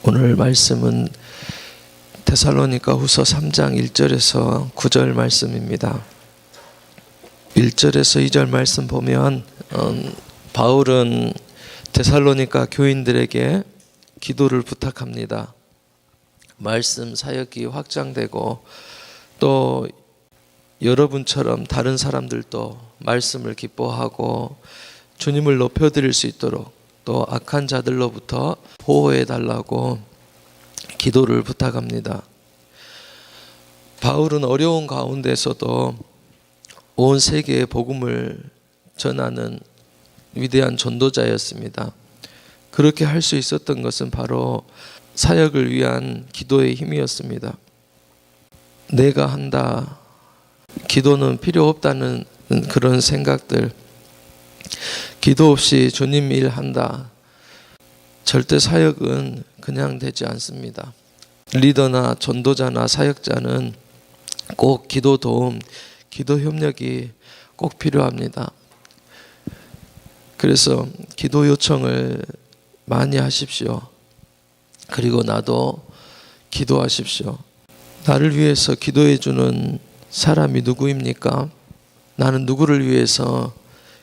오늘 말씀은 데살로니가 후서 3장 1절에서 9절 말씀입니다. 1절에서 2절 말씀 보면 바울은 데살로니가 교인들에게 기도를 부탁합니다. 말씀 사역이 확장되고 또 여러분처럼 다른 사람들도 말씀을 기뻐하고 주님을 높여드릴 수 있도록 또 악한 자들로부터 보호해 달라고 기도를 부탁합니다. 바울은 어려운 가운데서도 온 세계에 복음을 전하는 위대한 전도자였습니다. 그렇게 할 수 있었던 것은 바로 사역을 위한 기도의 힘이었습니다. 내가 한다, 기도는 필요 없다는 그런 생각들, 기도 없이 주님 일 한다, 절대 사역은 그냥 되지 않습니다. 리더나 전도자나 사역자는 꼭 기도 도움, 기도 협력이 꼭 필요합니다. 그래서 기도 요청을 많이 하십시오. 그리고 나도 기도하십시오. 나를 위해서 기도해 주는 사람이 누구입니까? 나는 누구를 위해서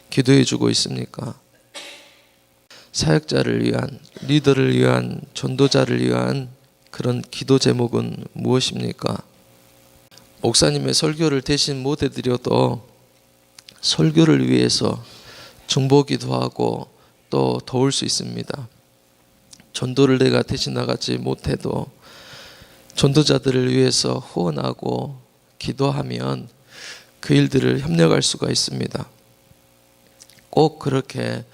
기도해 주고 있습니까? 사역자를 위한, 리더를 위한, 전도자를 위한 그런 기도 제목은 무엇입니까? 목사님의 설교를 대신 못 해드려도 설교를 위해서 중보기도 하고 또 도울 수 있습니다. 전도를 내가 대신 나가지 못해도 전도자들을 위해서 후원하고 기도하면 그 일들을 협력할 수가 있습니다. 꼭 그렇게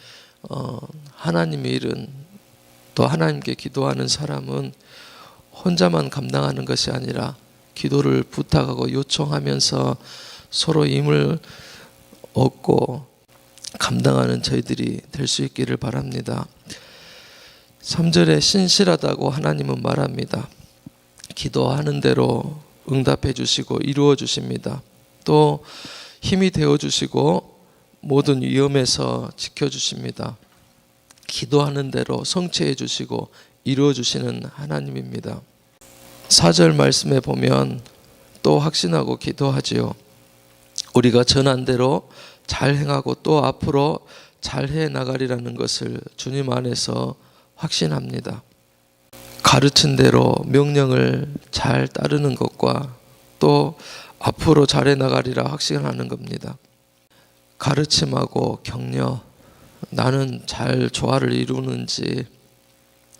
하나님의 일은, 또 하나님께 기도하는 사람은 혼자만 감당하는 것이 아니라 기도를 부탁하고 요청하면서 서로 힘을 얻고 감당하는 저희들이 될 수 있기를 바랍니다. 3절에 신실하다고 하나님은 말합니다. 기도하는 대로 응답해 주시고 이루어 주십니다. 또 힘이 되어 주시고 모든 위험에서 지켜주십니다. 기도하는 대로 성취해 주시고 이루어 주시는 하나님입니다. 4절 말씀에 보면 또 확신하고 기도하지요. 우리가 전한 대로 잘 행하고 또 앞으로 잘 해나가리라는 것을 주님 안에서 확신합니다. 가르친 대로 명령을 잘 따르는 것과 또 앞으로 잘 해나가리라 확신하는 겁니다. 가르침하고 격려, 나는 잘 조화를 이루는지,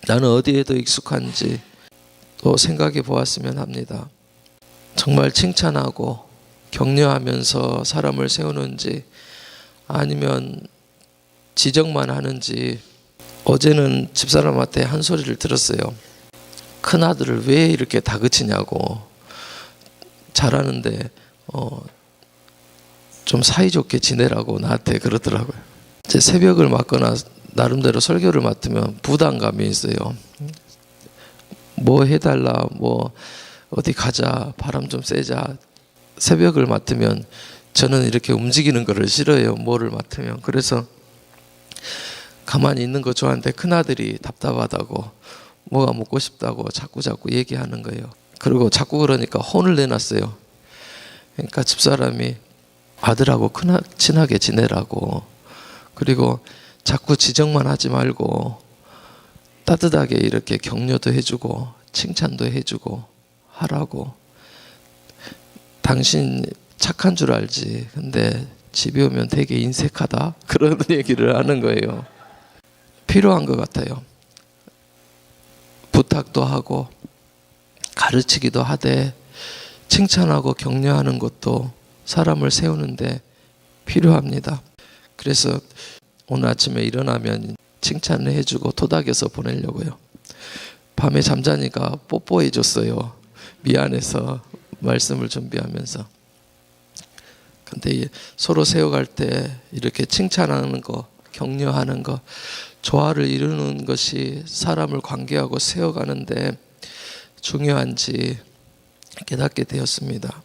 나는 어디에 더 익숙한지 또 생각해 보았으면 합니다. 정말 칭찬하고 격려하면서 사람을 세우는지 아니면 지적만 하는지. 어제는 집사람한테 한 소리를 들었어요. 큰아들을 왜 이렇게 다그치냐고. 잘하는데 좀 사이좋게 지내라고 나한테 그러더라고요. 제 새벽을 맡거나 나름대로 설교를 맡으면 부담감이 있어요. 뭐 해달라, 뭐 어디 가자, 바람 좀 쐬자. 새벽을 맡으면 저는 이렇게 움직이는 거를 싫어해요. 뭐를 맡으면. 그래서 가만히 있는 거 좋아하는데 큰아들이 답답하다고, 뭐가 먹고 싶다고 자꾸 얘기하는 거예요. 그리고 자꾸 그러니까 혼을 내놨어요. 그러니까 집사람이 아들하고 친하게 지내라고, 그리고 자꾸 지적만 하지 말고 따뜻하게 이렇게 격려도 해주고 칭찬도 해주고 하라고. 당신 착한 줄 알지, 근데 집에 오면 되게 인색하다, 그런 얘기를 하는 거예요. 필요한 것 같아요. 부탁도 하고 가르치기도 하되 칭찬하고 격려하는 것도 사람을 세우는데 필요합니다. 그래서 오늘 아침에 일어나면 칭찬을 해주고 토닥여서 보내려고요. 밤에 잠자니까 뽀뽀해 줬어요. 미안해서, 말씀을 준비하면서. 근데 서로 세워갈 때 이렇게 칭찬하는 거, 격려하는 거, 조화를 이루는 것이 사람을 관계하고 세워가는데 중요한지 깨닫게 되었습니다.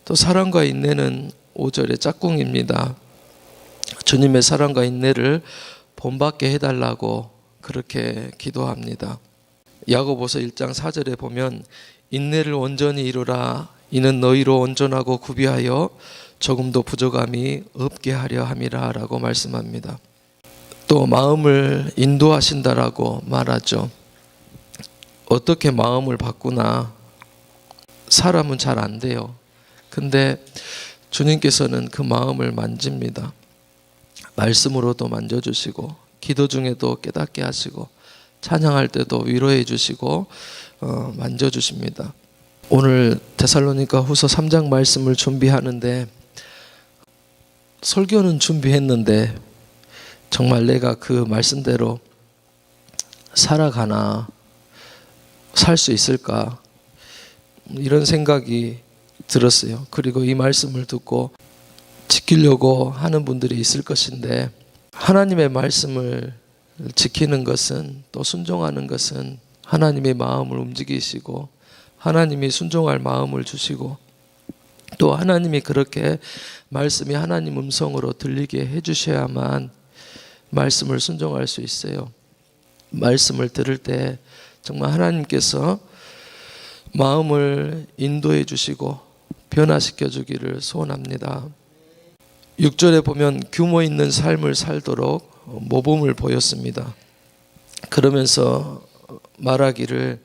또 사랑과 인내는 5절의 짝꿍입니다. 주님의 사랑과 인내를 본받게 해달라고 그렇게 기도합니다. 야고보서 1장 4절에 보면 인내를 온전히 이루라. 이는 너희로 온전하고 구비하여 조금도 부족함이 없게 하려 함이라 라고 말씀합니다. 또 마음을 인도하신다라고 말하죠. 어떻게 마음을 바꾸나 사람은 잘 안 돼요. 근데 주님께서는 그 마음을 만집니다. 말씀으로도 만져주시고 기도 중에도 깨닫게 하시고 찬양할 때도 위로해 주시고 만져주십니다. 오늘 데살로니가 후서 3장 말씀을 준비하는데 설교는 준비했는데 정말 내가 그 말씀대로 살아가나, 살 수 있을까, 이런 생각이 들었어요. 그리고 이 말씀을 듣고 지키려고 하는 분들이 있을 것인데, 하나님의 말씀을 지키는 것은, 또 순종하는 것은 하나님의 마음을 움직이시고 하나님이 순종할 마음을 주시고 또 하나님이 그렇게 말씀이 하나님 음성으로 들리게 해주셔야만 말씀을 순종할 수 있어요. 말씀을 들을 때 정말 하나님께서 마음을 인도해 주시고 변화시켜 주기를 소원합니다. 6절에 보면 규모 있는 삶을 살도록 모범을 보였습니다. 그러면서 말하기를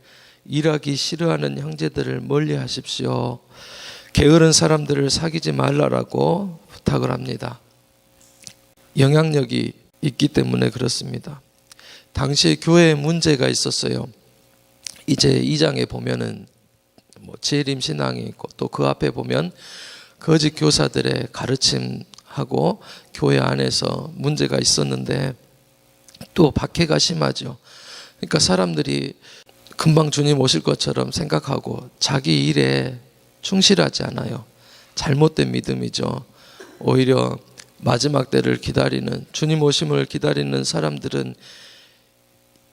일하기 싫어하는 형제들을 멀리 하십시오. 게으른 사람들을 사귀지 말라라고 부탁을 합니다. 영향력이 있기 때문에 그렇습니다. 당시에 교회에 문제가 있었어요. 이제 2장에 보면은 재림 신앙이 있고 또 그 앞에 보면 거짓 교사들의 가르침하고 교회 안에서 문제가 있었는데 또 박해가 심하죠. 그러니까 사람들이 금방 주님 오실 것처럼 생각하고 자기 일에 충실하지 않아요. 잘못된 믿음이죠. 오히려 마지막 때를 기다리는, 주님 오심을 기다리는 사람들은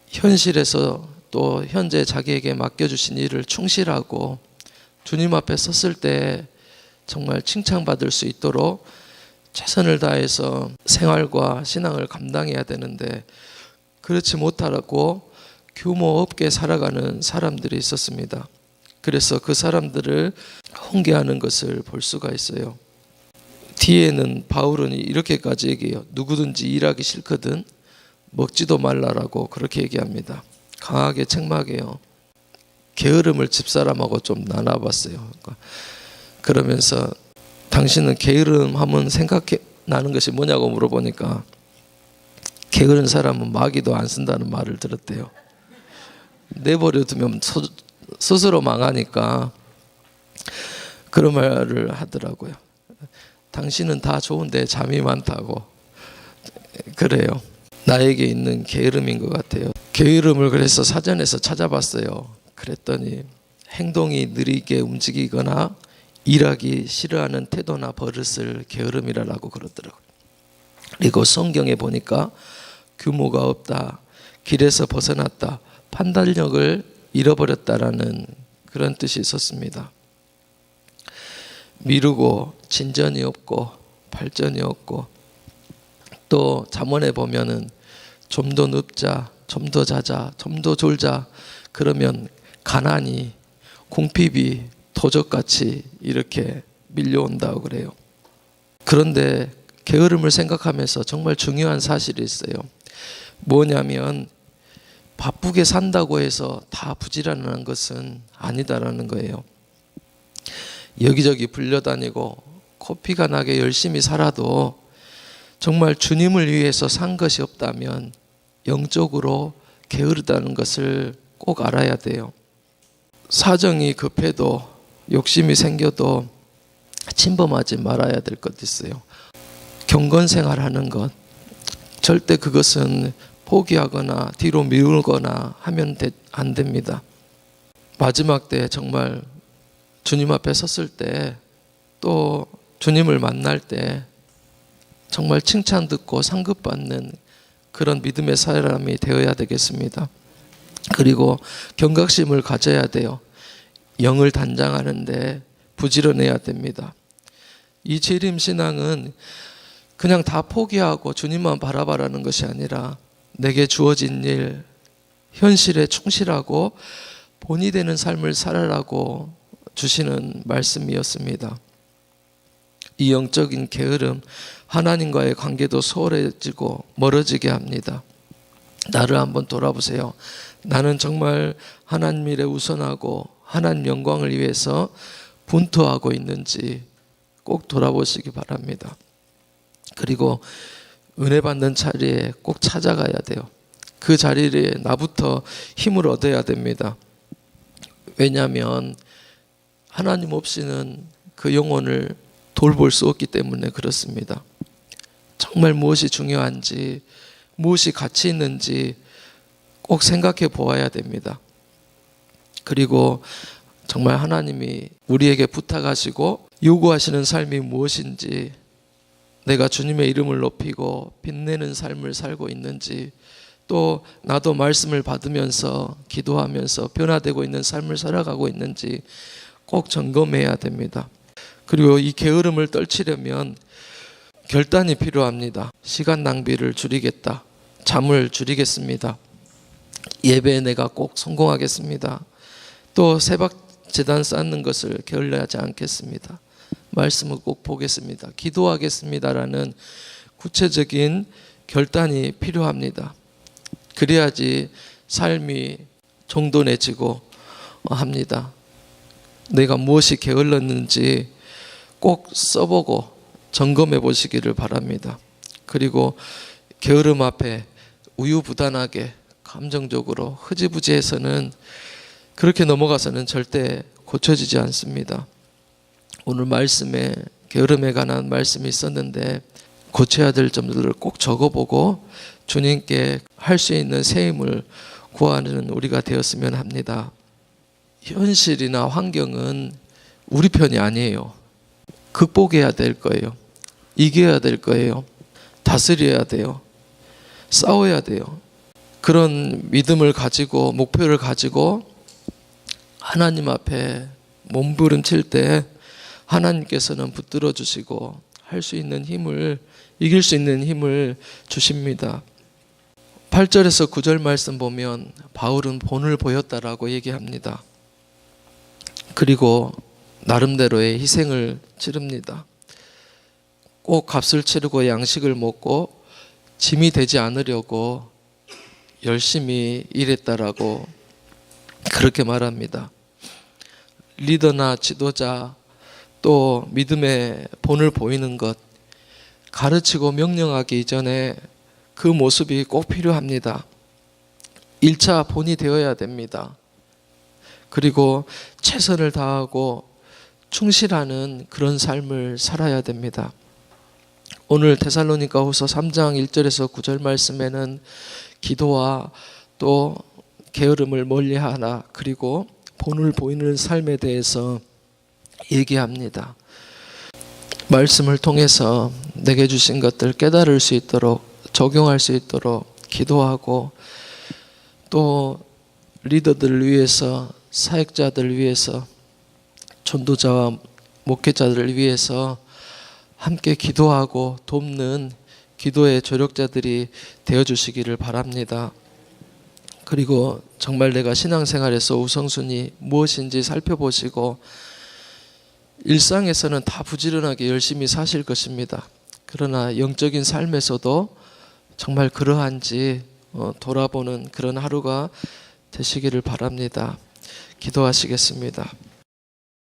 현실에서 또 현재 자기에게 맡겨주신 일을 충실하고 주님 앞에 섰을 때 정말 칭찬받을 수 있도록 최선을 다해서 생활과 신앙을 감당해야 되는데 그렇지 못하고 규모 없게 살아가는 사람들이 있었습니다. 그래서 그 사람들을 훈계하는 것을 볼 수가 있어요. 뒤에는 바울은 이렇게까지 얘기해요. 누구든지 일하기 싫거든 먹지도 말라라고 그렇게 얘기합니다. 강하게 책망해요. 게으름을 집사람하고 좀 나눠봤어요. 그러면서 당신은 게으름 하면 생각나는 것이 뭐냐고 물어보니까 게으른 사람은 마귀도 안 쓴다는 말을 들었대요. 내버려 두면 스스로 망하니까 그런 말을 하더라고요. 당신은 다 좋은데 잠이 많다고. 그래요. 나에게 있는 게으름인 것 같아요. 게으름을 그래서 사전에서 찾아봤어요. 그랬더니 행동이 느리게 움직이거나 일하기 싫어하는 태도나 버릇을 게으름이라고 그러더라고요. 그리고 성경에 보니까 규모가 없다, 길에서 벗어났다, 판단력을 잃어버렸다라는 그런 뜻이 있었습니다. 미루고 진전이 없고 발전이 없고 또 잠언에 보면은 좀 더 눕자, 좀 더 자자, 좀 더 졸자 그러면 가난이 궁핍이 도적같이 이렇게 밀려온다고 그래요. 그런데 게으름을 생각하면서 정말 중요한 사실이 있어요. 뭐냐면 바쁘게 산다고 해서 다 부지런한 것은 아니다라는 거예요. 여기저기 불려다니고 코피가 나게 열심히 살아도 정말 주님을 위해서 산 것이 없다면 영적으로 게으르다는 것을 꼭 알아야 돼요. 사정이 급해도 욕심이 생겨도 침범하지 말아야 될 것 있어요. 경건생활하는 것, 절대 그것은 포기하거나 뒤로 미루거나 하면 안 됩니다. 마지막 때 정말 주님 앞에 섰을 때 또 주님을 만날 때 정말 칭찬 듣고 상급받는 그런 믿음의 사람이 되어야 되겠습니다. 그리고 경각심을 가져야 돼요. 영을 단장하는데 부지런해야 됩니다. 이 재림신앙은 그냥 다 포기하고 주님만 바라바라는 것이 아니라 내게 주어진 일, 현실에 충실하고 본이 되는 삶을 살아라고 주시는 말씀이었습니다. 이 영적인 게으름, 하나님과의 관계도 소홀해지고 멀어지게 합니다. 나를 한번 돌아보세요. 나는 정말 하나님 일에 우선하고 하나님 영광을 위해서 분투하고 있는지 꼭 돌아보시기 바랍니다. 그리고 은혜 받는 자리에 꼭 찾아가야 돼요. 그 자리에 나부터 힘을 얻어야 됩니다. 왜냐하면 하나님 없이는 그 영혼을 돌볼 수 없기 때문에 그렇습니다. 정말 무엇이 중요한지, 무엇이 가치 있는지 꼭 생각해 보아야 됩니다. 그리고 정말 하나님이 우리에게 부탁하시고 요구하시는 삶이 무엇인지, 내가 주님의 이름을 높이고 빛내는 삶을 살고 있는지, 또 나도 말씀을 받으면서 기도하면서 변화되고 있는 삶을 살아가고 있는지 꼭 점검해야 됩니다. 그리고 이 게으름을 떨치려면 결단이 필요합니다. 시간 낭비를 줄이겠다. 잠을 줄이겠습니다. 예배에 내가 꼭 성공하겠습니다. 또 새벽 제단 쌓는 것을 게을리하지 않겠습니다. 말씀을 꼭 보겠습니다. 기도하겠습니다라는 구체적인 결단이 필요합니다. 그래야지 삶이 정돈해지고 합니다. 내가 무엇이 게을렀는지 꼭 써보고 점검해 보시기를 바랍니다. 그리고 게으름 앞에 우유부단하게 감정적으로 흐지부지해서는, 그렇게 넘어가서는 절대 고쳐지지 않습니다. 오늘 말씀에 게으름에 관한 말씀이 있었는데 고쳐야 될 점들을 꼭 적어보고 주님께 할 수 있는 새 힘을 구하는 우리가 되었으면 합니다. 현실이나 환경은 우리 편이 아니에요. 극복해야 될 거예요. 이겨야 될 거예요. 다스려야 돼요. 싸워야 돼요. 그런 믿음을 가지고, 목표를 가지고 하나님 앞에 몸부림칠 때 하나님께서는 붙들어 주시고 할 수 있는 힘을, 이길 수 있는 힘을 주십니다. 8절에서 9절 말씀 보면 바울은 본을 보였다라고 얘기합니다. 그리고 나름대로의 희생을 치릅니다. 꼭 값을 치르고 양식을 먹고 짐이 되지 않으려고 열심히 일했다라고 그렇게 말합니다. 리더나 지도자, 또 믿음의 본을 보이는 것, 가르치고 명령하기 이전에 그 모습이 꼭 필요합니다. 1차 본이 되어야 됩니다. 그리고 최선을 다하고 충실하는 그런 삶을 살아야 됩니다. 오늘 데살로니가후서 3장 1절에서 9절 말씀에는 기도와 또 게으름을 멀리하라, 그리고 본을 보이는 삶에 대해서 얘기합니다. 말씀을 통해서 내게 주신 것들 깨달을 수 있도록, 적용할 수 있도록 기도하고, 또 리더들을 위해서, 사역자들을 위해서, 전도자와 목회자들을 위해서 함께 기도하고 돕는 기도의 조력자들이 되어주시기를 바랍니다. 그리고 정말 내가 신앙생활에서 우선순위 무엇인지 살펴보시고, 일상에서는 다 부지런하게 열심히 사실 것입니다. 그러나 영적인 삶에서도 정말 그러한지 돌아보는 그런 하루가 되시기를 바랍니다. 기도하시겠습니다.